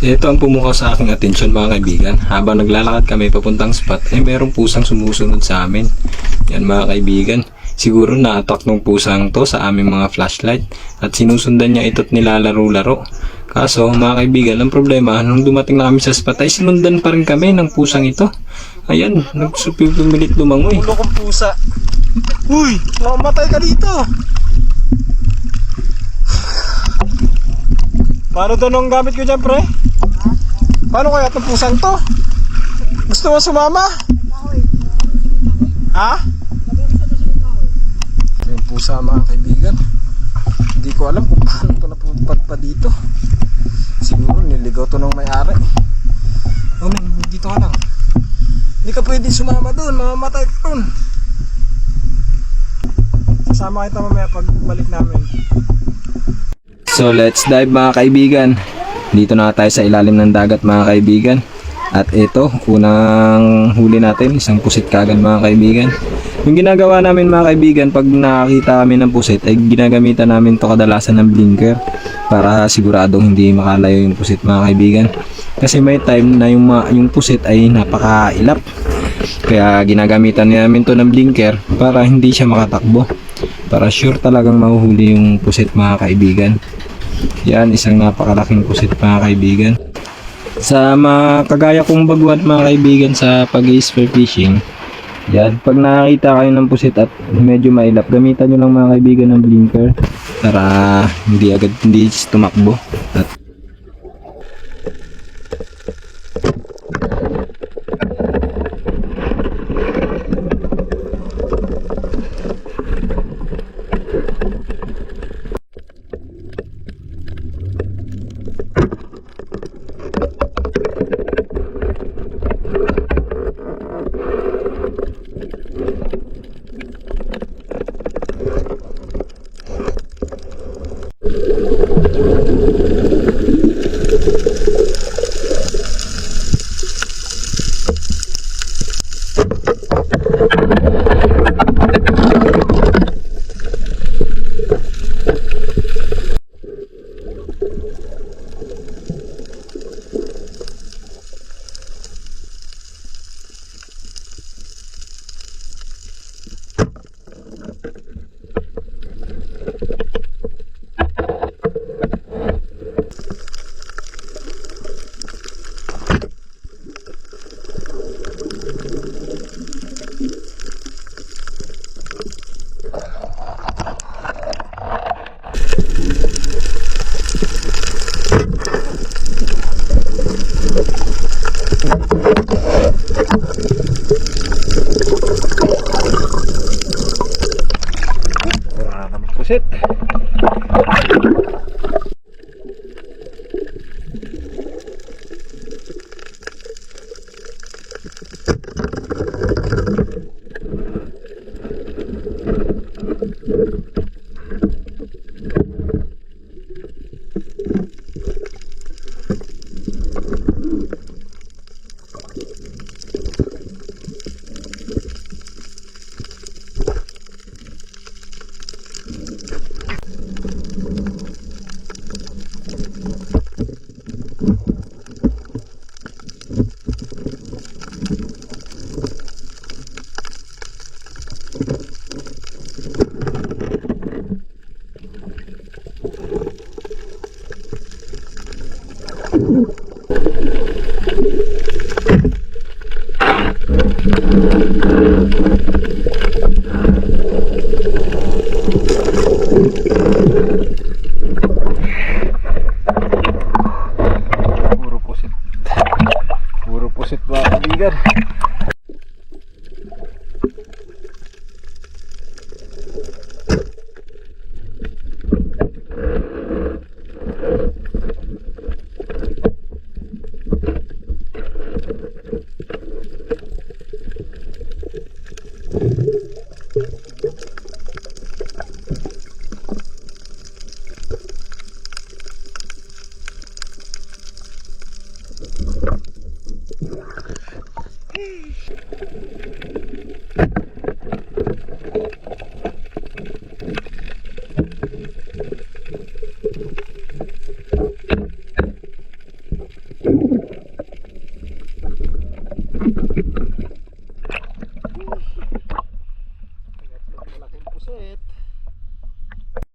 Ito ang pumukaw sa aking atensyon mga kaibigan. Habang naglalakad kami papuntang spot, ay merong pusang sumusunod sa amin. Yan mga kaibigan. Siguro na-attack ng pusang to sa aming mga flashlight at sinusundan niya ito't nilalaro-laro. Kaso mga kaibigan, ang problema, nung dumating na kami sa spot ay sinundan pa rin kami ng pusang ito. Ayan, nagsupipilit lumangoy. Ulo kong pusa. Uy, mamamatay ka dito. Paano to nung gamit ko dyan, pre? Paano kaya itong pusang to? Gusto mo sumama? Ha? Yung pusa mga kaibigan. Hindi ko alam kung paano ito napupad pa dito. Siguro niligaw to ng may-ari. Oh man, dito ka lang. Hindi ka pwede sumama doon, mamamatay ka doon. Sasama kita mamaya pag balik namin. So let's dive mga kaibigan. Dito na tayo sa ilalim ng dagat mga kaibigan. At ito, unang huli natin, isang pusit kagad mga kaibigan. Yung ginagawa namin mga kaibigan, pag nakakita kami ng pusit, ay ginagamitan namin to kadalasan ng blinker para siguradong hindi makalayo yung pusit mga kaibigan. Kasi may time na yung pusit ay napakailap. Kaya ginagamitan namin to ng blinker para hindi siya makatakbo. Para sure talagang mahuhuli yung pusit mga kaibigan. Yan, isang napakalaking pusit mga kaibigan. Sa mga kagaya kong baguhan mga kaibigan sa pag-spear fishing, yan, pag nakakita kayo ng pusit at medyo mailap, gamitan nyo lang mga kaibigan ng blinker para hindi tumakbo. At wala naman pusit. Puro pusit mga kaibigan. Malaking puset.